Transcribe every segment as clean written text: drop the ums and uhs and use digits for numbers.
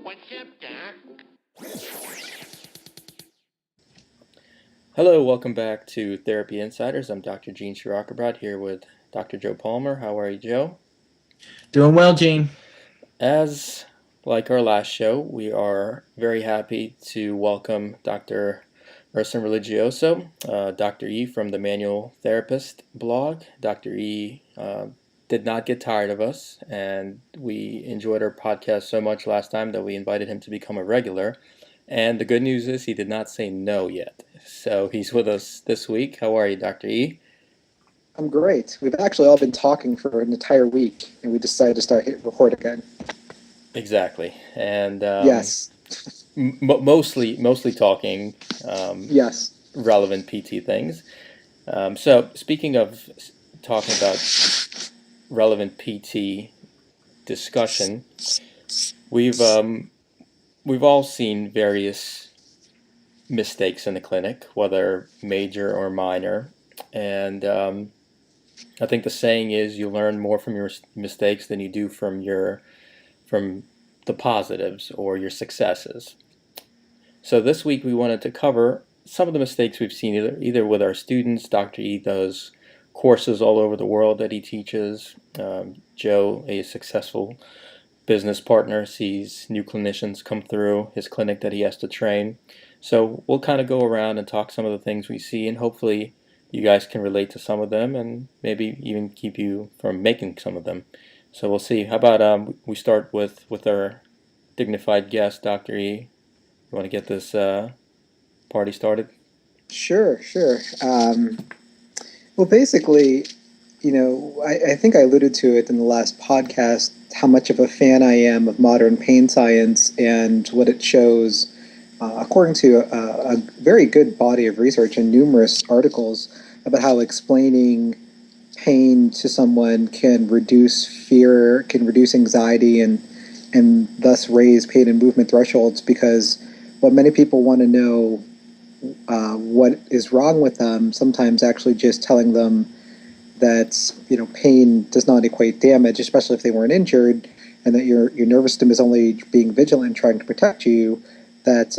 What's up, Doc? Hello, welcome back to Therapy Insiders. I'm Dr. Gene Shirakabrad here with Dr. Joe Palmer. How are you, Joe? Doing well, Gene. As like our last show, we are very happy to welcome Dr. Urson Religioso, Dr. E from the Manual Therapist blog. Dr. E did not get tired of us, and we enjoyed our podcast so much last time that we invited him to become a regular. And the good news is he did not say no yet. So he's with us this week. How are you, Dr. E? I'm great. We've actually all been talking for an entire week, and we decided to start hit record again. Exactly. And Yes. mostly talking Yes. relevant PT things. So speaking of talking about relevant PT discussion, we've all seen various mistakes in the clinic, whether major or minor, and I think the saying is you learn more from your mistakes than you do from the positives or your successes. So this week we wanted to cover some of the mistakes we've seen either with our students. Dr. E does courses all over the world that he teaches. Joe, a successful business partner, sees new clinicians come through his clinic that he has to train. So we'll kind of go around and talk some of the things we see, and hopefully you guys can relate to some of them and maybe even keep you from making some of them. So we'll see. How about we start with our dignified guest, Dr. E. You want to get this party started? Sure. Well, basically, I think I alluded to it in the last podcast, how much of a fan I am of modern pain science and what it shows, according to a very good body of research and numerous articles about how explaining pain to someone can reduce fear, can reduce anxiety, and thus raise pain and movement thresholds. Because what many people want to know, what is wrong with them, sometimes actually just telling them that pain does not equate damage, especially if they weren't injured, and that your nervous system is only being vigilant and trying to protect you. That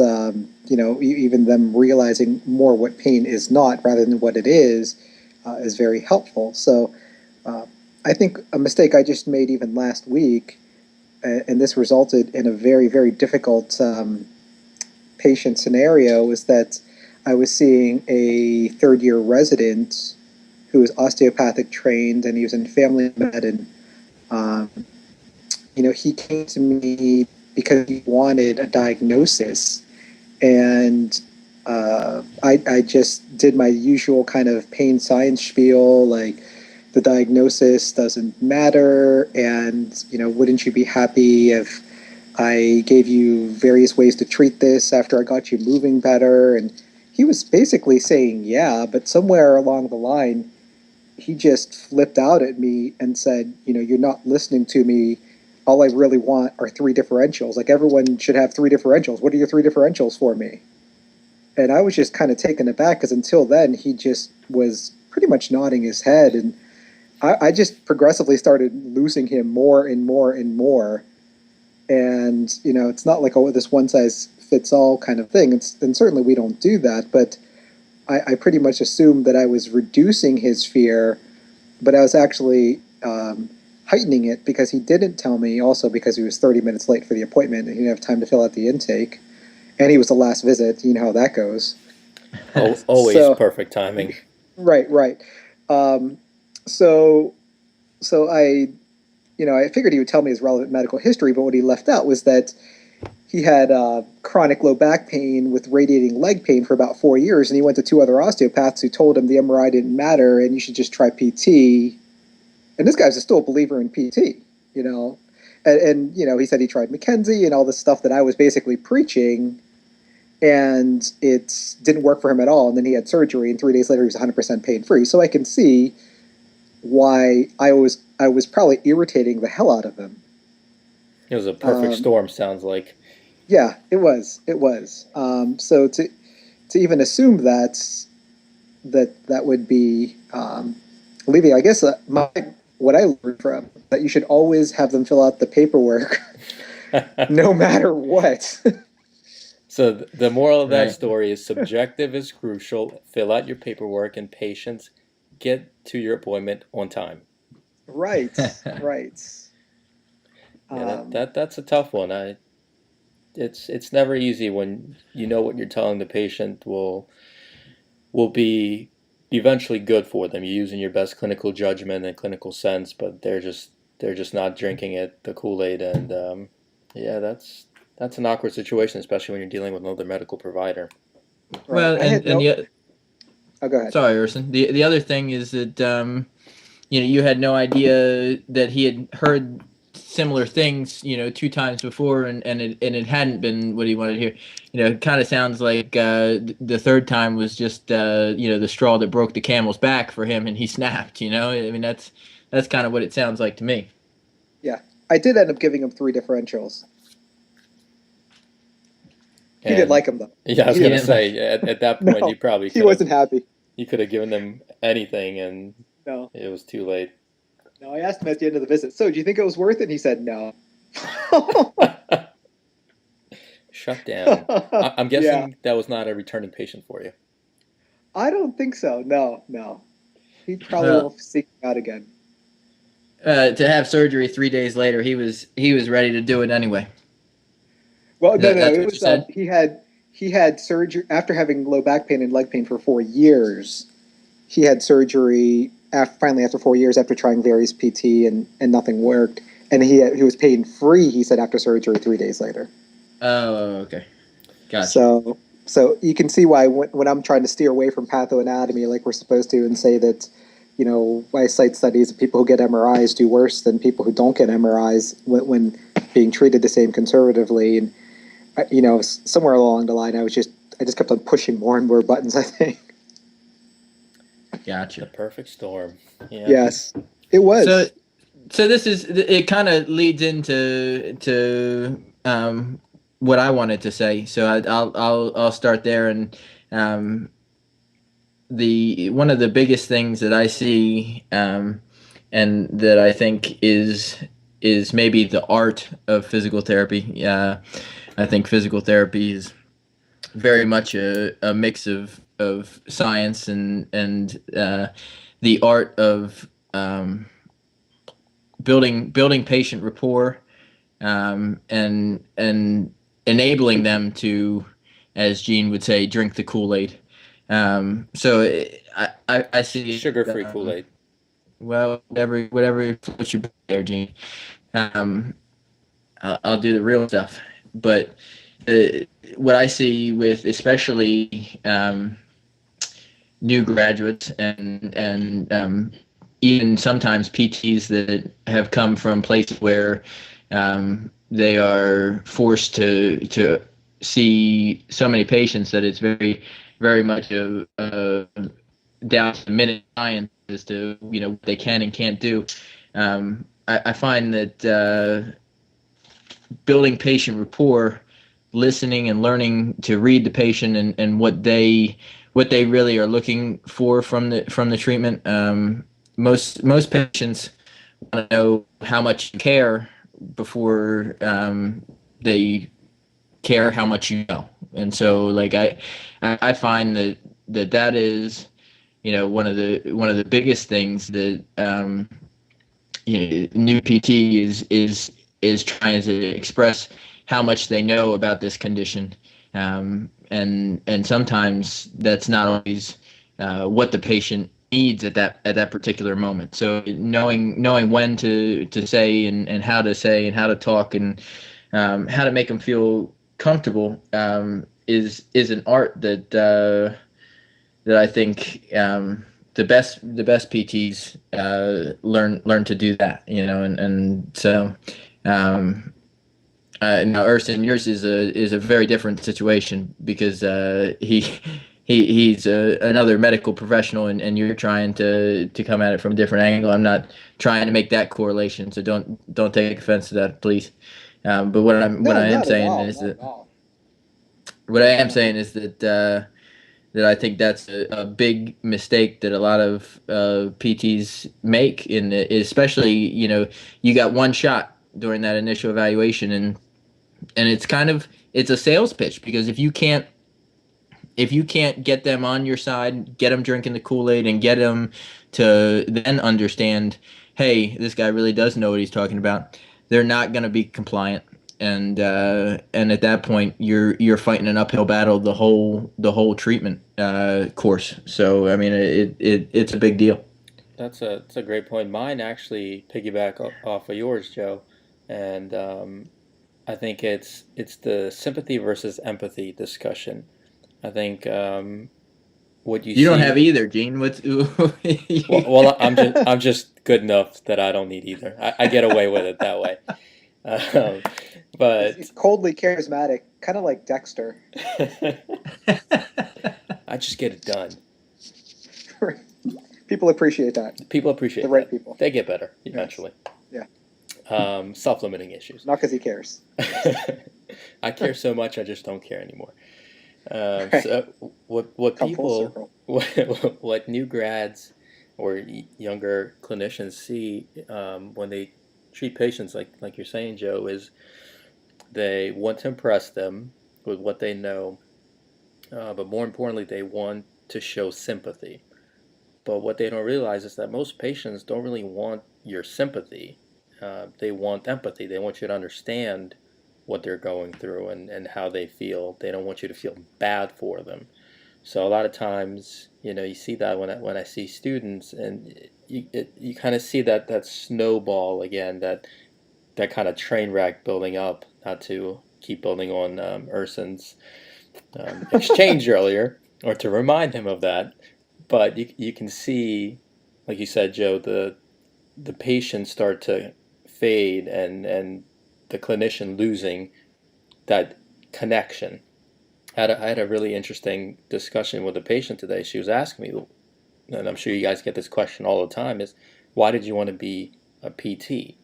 even them realizing more what pain is not rather than what it is very helpful. So I think a mistake I just made even last week, and this resulted in a very, very difficult patient scenario, was that I was seeing a third-year resident who was osteopathic trained, and he was in family med. He came to me because he wanted a diagnosis, and I just did my usual kind of pain science spiel, like the diagnosis doesn't matter, and wouldn't you be happy if I gave you various ways to treat this after I got you moving better? And he was basically saying yeah, but somewhere along the line he just flipped out at me and said, you're not listening to me. All I really want are three differentials. Like, everyone should have three differentials. What are your three differentials for me? And I was just kind of taken aback, because until then he just was pretty much nodding his head, and I just progressively started losing him more and more and more. And it's not like this one size fits all kind of thing. And certainly we don't do that, but I pretty much assumed that I was reducing his fear, but I was actually heightening it, because he didn't tell me, also because he was 30 minutes late for the appointment and he didn't have time to fill out the intake, and he was the last visit. You know how that goes. Always perfect timing. Right. So I figured he would tell me his relevant medical history, but what he left out was that he had chronic low back pain with radiating leg pain for about 4 years, and he went to two other osteopaths who told him the MRI didn't matter and you should just try PT. And this guy's still a believer in PT, and he said he tried McKenzie and all this stuff that I was basically preaching, and it didn't work for him at all. And then he had surgery, and 3 days later he was 100% pain free. So I can see why I was probably irritating the hell out of him. It was a perfect storm, sounds like. Yeah, it was. So to even assume that would be alleviating, I guess my what I learned from that you should always have them fill out the paperwork, no matter what. So the moral of that Right. story is subjective is crucial. Fill out your paperwork, and patience, get to your appointment on time. Right, right. Yeah, that's a tough one. It's never easy when you know what you're telling the patient will be eventually good for them. You're using your best clinical judgment and clinical sense, but they're just not drinking it, the Kool-Aid, and yeah, that's an awkward situation, especially when you're dealing with another medical provider. Right. Well, I had and no. the Oh, go ahead. sorry, Urson. The other thing is that you had no idea that he had heard similar things, 2 times before, and it hadn't been what he wanted to hear. It kind of sounds like the third time was just the straw that broke the camel's back for him, and he snapped. I mean, that's kind of what it sounds like to me. Yeah, I did end up giving him 3 differentials. He didn't like them though. Yeah, I was He gonna didn't say at that point No, you probably He wasn't happy. you could have given them anything, and No, it was too late. no. I asked him at the end of the visit. So, do you think it was worth it? And he said no. Shut down. I'm guessing Yeah. that was not a returning patient for you. I don't think so. No, no. He probably Well- will seek me out again. To have surgery 3 days later, he was ready to do it anyway. Well, no, no. That's It what was you said? he had surgery after having low back pain and leg pain for 4 years. He had surgery finally after 4 years after trying various PT and nothing worked. And he was pain free. He said after surgery 3 days later. Oh, okay, gotcha. So you can see why when I'm trying to steer away from pathoanatomy like we're supposed to and say that, I cite studies of people who get MRIs do worse than people who don't get MRIs when being treated the same conservatively. And, somewhere along the line, I just kept on pushing more and more buttons, I think. The Gotcha. perfect storm. Yeah. Yes, it was. So this is it. Kind of leads into what I wanted to say. So I'll start there. And one of the biggest things that I see and that I think is maybe the art of physical therapy. I think physical therapy is very much a mix of science and the art of building patient rapport and enabling them to, as Gene would say, drink the Kool-Aid. So I see Sugar-free Kool-Aid. Well, whatever floats your boat there, Gene. I'll do the real stuff. But what I see with especially new graduates and even sometimes PTs that have come from places where they are forced to see so many patients that it's very, very much a down to the minute science as to what they can and can't do. I find that building patient rapport, listening and learning to read the patient and what they really are looking for from the treatment. Most patients want to know how much you care before they care how much you know. And so, like I find that is, one of the biggest things that new PT is trying to express how much they know about this condition, and sometimes that's not always what the patient needs at that particular moment. So knowing when to say and how to say and how to talk and how to make them feel comfortable is an art that I think the best PTs learn to do that, and so. Now, Urson, yours is a very different situation because he's another medical professional, and you're trying to come at it from a different angle. I'm not trying to make that correlation, so don't take offense to that, please. But what I am saying is that that I think that's a big mistake that a lot of PTs make. Especially, you got one shot during that initial evaluation, and it's a sales pitch, because if you can't get them on your side, get them drinking the Kool-Aid, and get them to then understand, hey, this guy really does know what he's talking about, they're not going to be compliant, and at that point, you're fighting an uphill battle the whole treatment course. So I mean, it's a big deal. That's a great point. Mine actually piggyback off of yours, Joe, and I think it's the sympathy versus empathy discussion. I think what you You don't see. have either, Gene. What's Well, I'm just good enough that I don't need either. I get away with it that way. Um, but He's coldly charismatic, kind of like Dexter. I just get it done. People appreciate that. People appreciate The right that. people. They get better eventually. Yeah. Self-limiting issues. Not because he cares. I care so much, I just don't care anymore. Right. So what Come full people circle. what new grads or younger clinicians see when they treat patients like you're saying, Joe, is they want to impress them with what they know, but more importantly, they want to show sympathy. But what they don't realize is that most patients don't really want your sympathy. They want empathy. They want you to understand what they're going through and how they feel. They don't want you to feel bad for them. So a lot of times, you see that when I see students, and you kind of see that snowball again, that kind of train wreck building up. Not to keep building on Urson's exchange earlier, or to remind him of that, but you can see, like you said, Joe, the patients start to fade, and the clinician losing that connection. I had a really interesting discussion with a patient today. She was asking me, and I'm sure you guys get this question all the time, is why did you want to be a PT?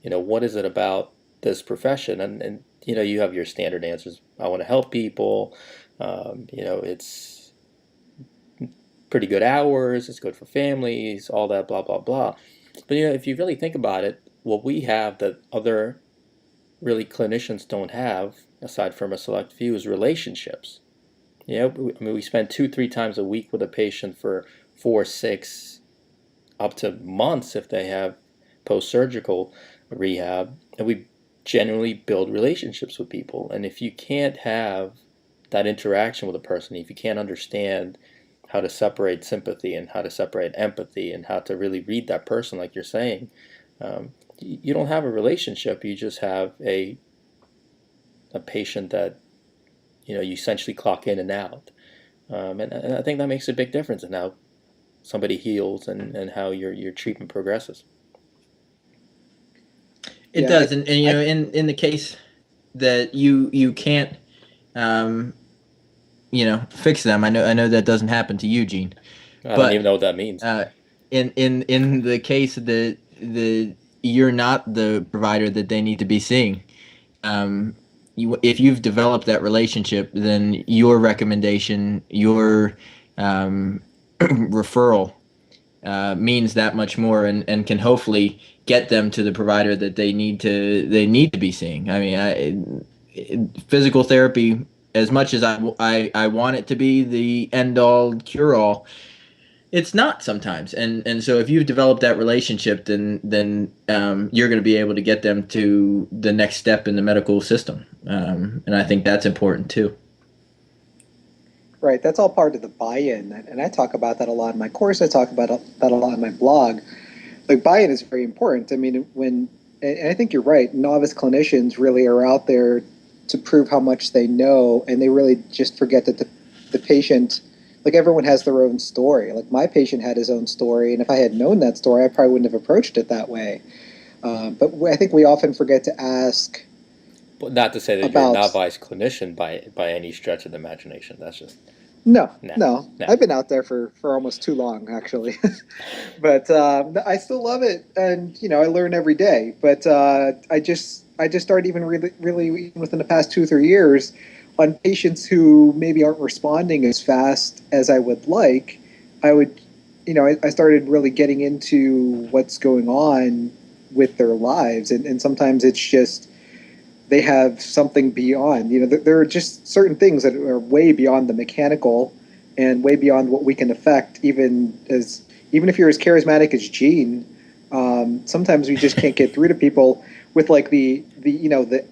What is it about this profession? And you have your standard answers. I want to help people. It's pretty good hours. It's good for families. All that, blah blah blah. But if you really think about it, what we have that other really clinicians don't have, aside from a select few, is relationships. We spend 2-3 times a week with a patient for 4, 6, up to months if they have post-surgical rehab, and we generally build relationships with people. And if you can't have that interaction with a person, if you can't understand how to separate sympathy and how to separate empathy and how to really read that person, like you're saying, you don't have a relationship. You just have a patient that you essentially clock in and out, and I think that makes a big difference in how somebody heals and how your treatment progresses. It Yeah, does, and in the case that you can't fix them. I know that doesn't happen to you, Gene. I don't even know what that means. In the case that you're not the provider that they need to be seeing, if you've developed that relationship, then your recommendation, your referral means that much more, and can hopefully get them to the provider that they need to be seeing. I mean, physical therapy, as much as I want it to be the end all cure all, it's not sometimes. And so if you've developed that relationship, then you're going to be able to get them to the next step in the medical system, and I think that's important too. right. That's all part of the buy-in, and I talk about that a lot in my course. I talk about that a lot in my blog. Like, buy-in is very important. I mean, and I think you're right. Novice clinicians really are out there to prove how much they know, and they really just forget that the patient, like, everyone has their own story. Like, my patient had his own story, and if I had known that story, I probably wouldn't have approached it that way. But I think we often forget to ask. But not to say that you're a novice clinician by any stretch of the imagination. That's just No. No. I've been out there for almost too long, actually. But I still love it, and I learn every day. But I just started even really within the past 2 or 3 years on patients who maybe aren't responding as fast as I would like, I would, I started really getting into what's going on with their lives. And sometimes it's just they have something beyond. There are just certain things that are way beyond the mechanical and way beyond what we can affect, even if you're as charismatic as Gene. Sometimes we just can't get through to people with like the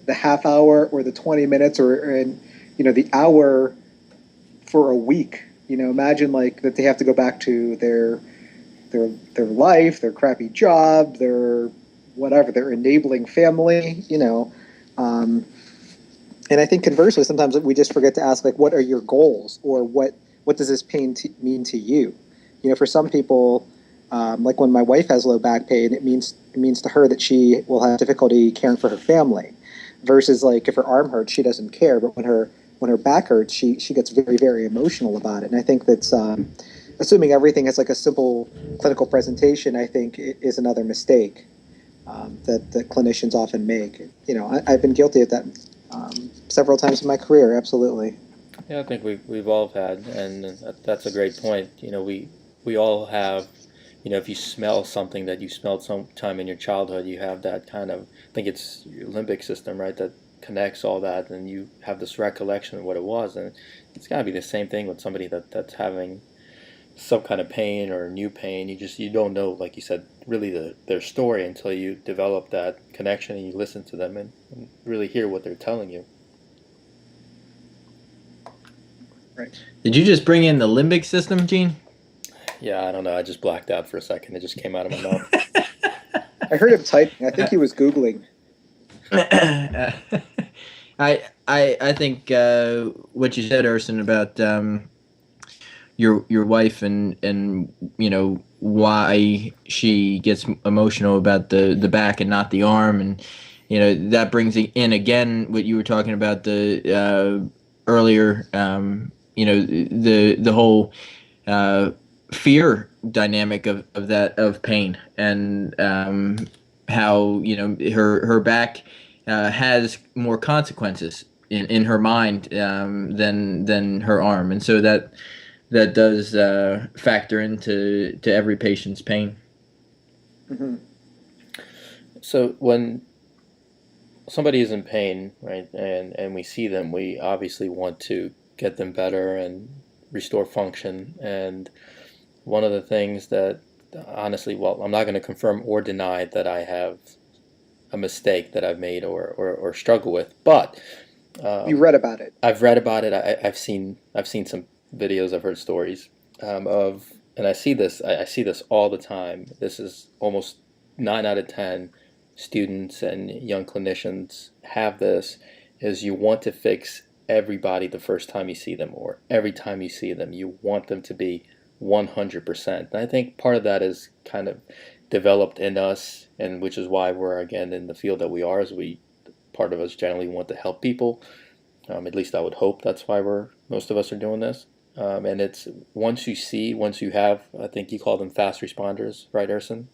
half hour or the 20 minutes or the hour for a week. Imagine like that they have to go back to their life, their crappy job, their whatever, their enabling family, and I think conversely, sometimes we just forget to ask, like, what are your goals, or what does this pain mean to you? For some people, like when my wife has low back pain, it means to her that she will have difficulty caring for her family, versus like if her arm hurts, she doesn't care, but when her back hurts, she gets very, very emotional about it. And I think that's assuming everything is like a simple clinical presentation, I think is another mistake that clinicians often make. I've been guilty of that several times in my career. Absolutely. Yeah, I think we've all had, and that's a great point. We all have. If you smell something that you smelled sometime in your childhood, you have that kind of, I think it's your limbic system, right, that connects all that, and you have this recollection of what it was. And it's got to be the same thing with somebody that's having some kind of pain or new pain. You don't know, like you said, really their story until you develop that connection and you listen to them and really hear what they're telling you. Right. Did you just bring in the limbic system, Gene? Yeah, I don't know. I just blacked out for a second. It just came out of my mouth. I heard him typing. I think he was Googling. I think what you said, Urson, about your wife and why she gets emotional about the back and not the arm, and that brings in again what you were talking about the earlier, the whole fear dynamic of pain, and how her back has more consequences in her mind than her arm, and so that does factor into every patient's pain. Mm-hmm. So when somebody is in pain, right, and we see them, we obviously want to get them better and restore function. And one of the things that, honestly, well, I'm not going to confirm or deny that I have a mistake that I've made or struggle with, but you read about it. I've read about it. I've seen some videos. I've heard stories of, and I see this all the time. This is almost 9 out of 10 students and young clinicians have this. Is you want to fix everybody the first time you see them, or every time you see them, you want them to be 100%. And I think part of that is kind of developed in us, and which is why we're again in the field that we are. Is part of us generally want to help people. At least I would hope that's why most of us are doing this. And it's once you have, I think you call them fast responders, right, Urson?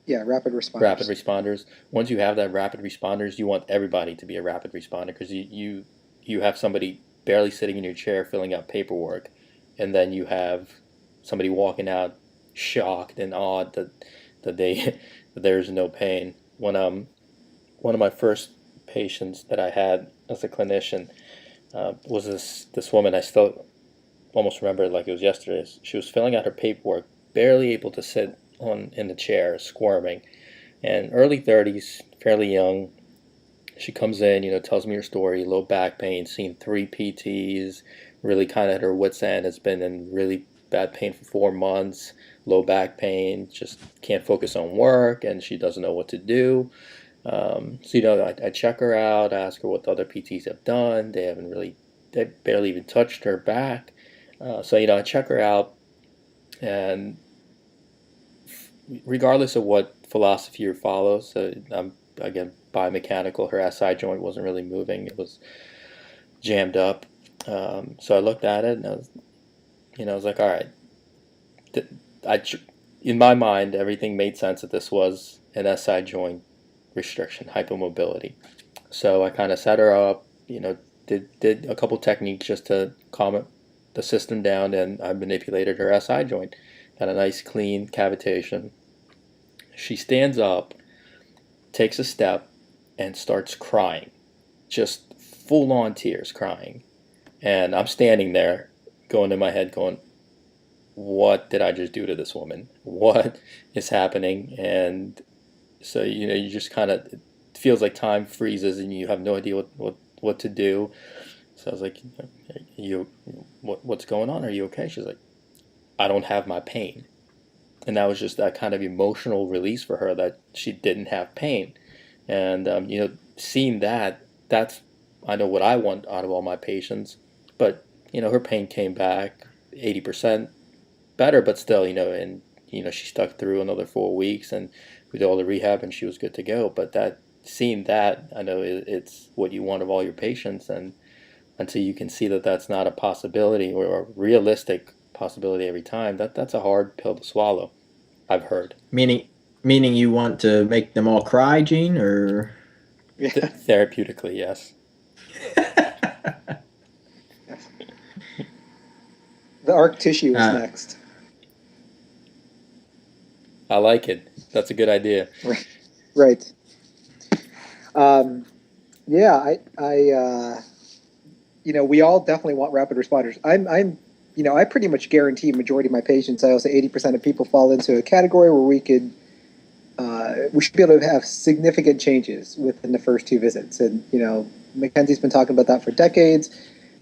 Yeah, rapid responders. Rapid responders. Once you have that rapid responders, you want everybody to be a rapid responder, because you have somebody barely sitting in your chair filling out paperwork, and then you have somebody walking out shocked and awed that there's no pain. When one of my first patients that I had as a clinician was this woman. I still almost remember it like it was yesterday. She was filling out her paperwork, barely able to sit in the chair, squirming, and early 30s, fairly young. She comes in, tells me her story, low back pain, seen 3 PTs, really kind of at her wit's end, has been in really bad pain for 4 months, low back pain, just can't focus on work, and she doesn't know what to do. So, I check her out, ask her what the other PTs have done. They barely even touched her back. So, I check her out, and regardless of what philosophy you follow, so again, biomechanical, her SI joint wasn't really moving. It was jammed up. So I looked at it, and I was like, all right. In my mind, everything made sense that this was an SI joint restriction, hypomobility. So I kind of set her up, did a couple techniques just to calm the system down, and I manipulated her SI joint. Got a nice clean cavitation. She stands up, takes a step, and starts crying, just full on tears, crying. And I'm standing there, going in my head, going, what did I just do to this woman? What is happening? And so, you just kind of, it feels like time freezes and you have no idea what to do. So I was like, what's going on? Are you okay? She's like, I don't have my pain. And that was just that kind of emotional release for her, that she didn't have pain. And, seeing that's, I know what I want out of all my patients. But, her pain came back 80% better, but still, and, she stuck through another 4 weeks and we did all the rehab and she was good to go. But seeing that, I know it's what you want of all your patients. And until you can see that that's not a possibility or a realistic possibility every time, that's a hard pill to swallow, I've heard. Meaning you want to make them all cry, Gene, or? Therapeutically, yes. The ARC tissue is next. I like it. That's a good idea. Right. Yeah, we all definitely want rapid responders. I pretty much guarantee majority of my patients, I also 80% of people fall into a category where we should be able to have significant changes within the first 2 visits. And, Mackenzie's been talking about that for decades.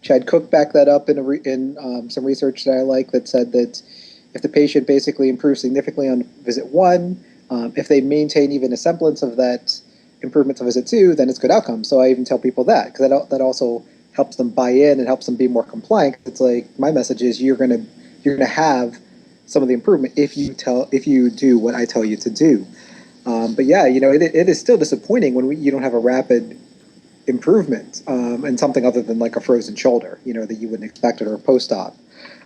Chad Cook backed that up in some research that I like, that said that if the patient basically improves significantly on visit 1, if they maintain even a semblance of that improvement to visit 2, then it's good outcome. So I even tell people that, because that also helps them buy in and helps them be more compliant. It's like, my message is you're gonna have some of the improvement if you do what I tell you to do. But yeah, it is still disappointing when you don't have a rapid improvement and something other than like a frozen shoulder, that you wouldn't expect it, or a post-op.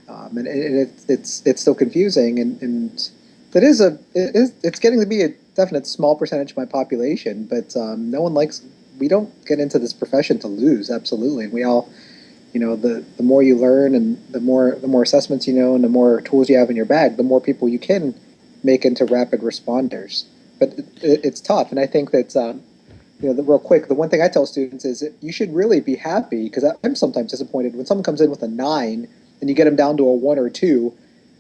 And it's still confusing, and it's getting to be a definite small percentage of my population, but we don't get into this profession to lose. Absolutely. And we all, the more you learn and the more assessments and the more tools you have in your bag, the more people you can make into rapid responders. But it's tough, and I think that real quick, the one thing I tell students is that you should really be happy, because I'm sometimes disappointed when someone comes in with a 9 and you get them down to a 1 or 2,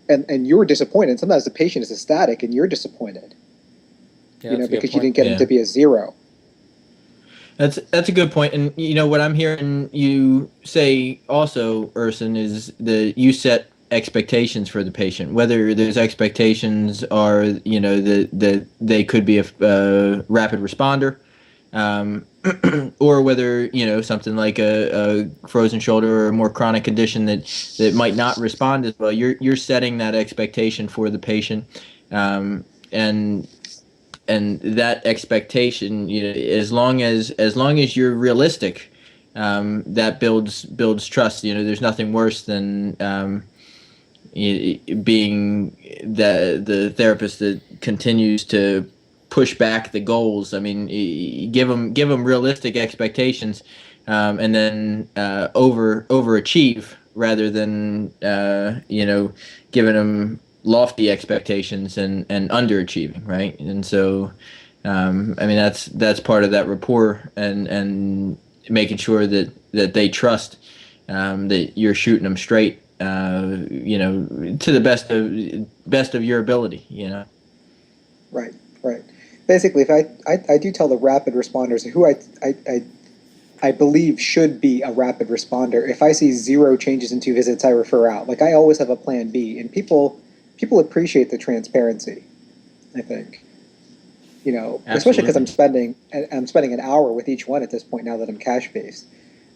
and you're disappointed. Sometimes the patient is ecstatic and you're disappointed, because you didn't get them to be a 0. That's a good point. And what I'm hearing you say also, Urson, is that you set expectations for the patient, whether those expectations are that they could be a rapid responder, or whether something like a frozen shoulder or a more chronic condition that might not respond as well. You're setting that expectation for the patient, and that expectation, as long as you're realistic, that builds trust. There's nothing worse than being the therapist that continues to push back the goals. I mean, give them realistic expectations, and then overachieve rather than giving them lofty expectations and underachieving, right? And so, that's part of that rapport and making sure that they trust that you're shooting them straight, to the best of your ability, Right. Basically, if I do tell the rapid responders who I believe should be a rapid responder, if I see 0 changes in 2 visits, I refer out. Like, I always have a plan B, and people appreciate the transparency, I think. Especially because I'm spending an hour with each one at this point now that I'm cash based.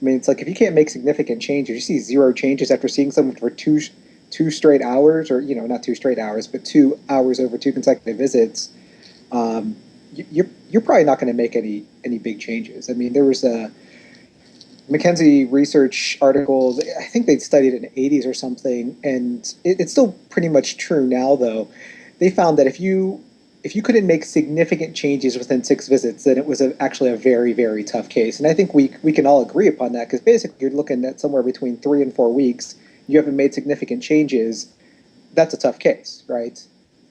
I mean, it's like, if you can't make significant changes, you see 0 changes after seeing someone for two straight hours, or not 2 straight hours, but 2 hours over 2 consecutive visits. You're probably not going to make any big changes. I mean, there was a McKenzie research article, I think they studied it in the 80s or something, and it's still pretty much true now, though. They found that if you if you couldn't make significant changes within 6 visits, then it was actually a very, very tough case. And I think we can all agree upon that, because basically you're looking at somewhere between 3 and 4 weeks. You haven't made significant changes. That's a tough case, right?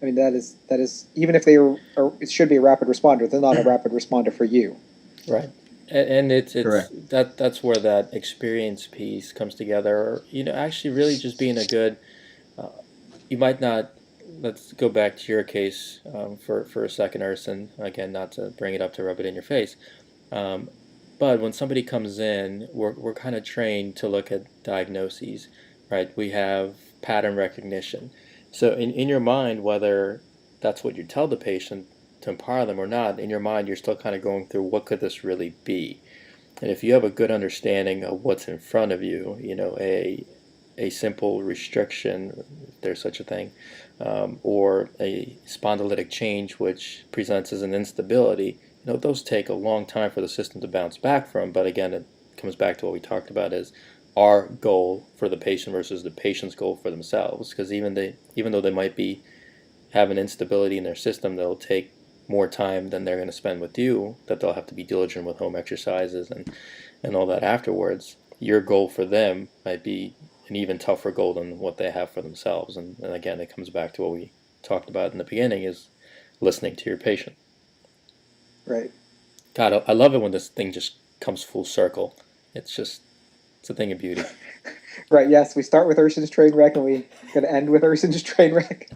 I mean, that is even if it should be a rapid responder, they're not a rapid responder for you. Right. And it's Correct. that's where that experience piece comes together. Or, actually really just being a good, you might not, let's go back to your case for a second, Urson. Again, not to bring it up to rub it in your face. But when somebody comes in, we're kind of trained to look at diagnoses, right? We have pattern recognition. So in your mind, whether that's what you tell the patient to empower them or not, in your mind, you're still kind of going through what could this really be? And if you have a good understanding of what's in front of you, a simple restriction, if there's such a thing, or a spondylitic change which presents as an instability, those take a long time for the system to bounce back from. But again, it comes back to what we talked about is our goal for the patient versus the patient's goal for themselves. Because even though they might have an instability in their system, that'll take more time than they're going to spend with you, that they'll have to be diligent with home exercises and all that afterwards. Your goal for them might be an even tougher goal than what they have for themselves. And again, it comes back to what we talked about in the beginning, is listening to your patient. Right. God, I love it when this thing just comes full circle. It's a thing of beauty. Right, yes, we start with Urson's train wreck and we're going to end with Urson's train wreck.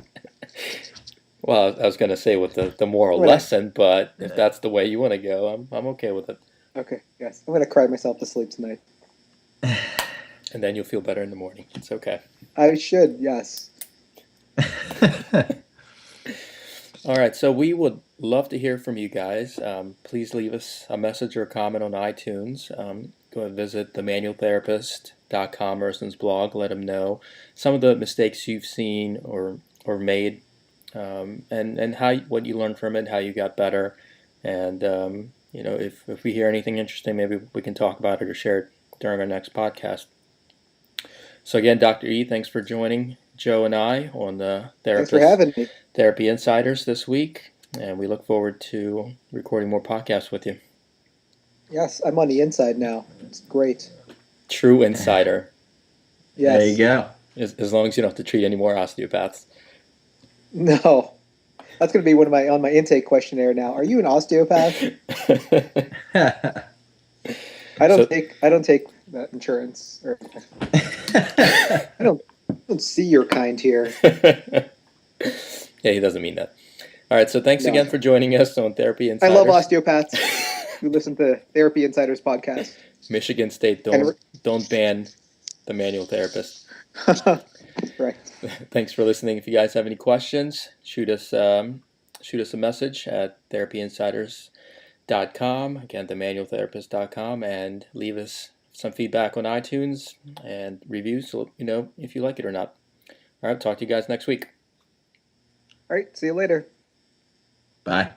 Well, I was going to say with the moral lesson, but if that's the way you want to go, I'm okay with it. Okay, yes. I'm going to cry myself to sleep tonight. And then you'll feel better in the morning. It's okay. I should, yes. All right, so we would love to hear from you guys. Please leave us a message or a comment on iTunes. Go and visit themanualtherapist.com, Urson's blog. Let them know some of the mistakes you've seen or made, and what you learned from it, how you got better. And if we hear anything interesting, maybe we can talk about it or share it during our next podcast. So again, Dr. E, thanks for joining Joe and I on the Thanks for having me. Therapy Insiders this week, and we look forward to recording more podcasts with you. Yes, I'm on the inside now. It's great. True insider. Yes. There you go. As long as you don't have to treat any more osteopaths. No. That's going to be on my intake questionnaire now. Are you an osteopath? I don't take that insurance. I don't see your kind here. Yeah, he doesn't mean that. All right, so thanks again for joining us on Therapy Insiders. I love osteopaths who listen to Therapy Insiders podcast. Michigan State, don't ban the manual therapist. Right. Thanks for listening. If you guys have any questions, shoot us a message at therapyinsiders.com, again, themanualtherapist.com, and leave us some feedback on iTunes and reviews so you know if you like it or not. All right, talk to you guys next week. All right, see you later. Bye.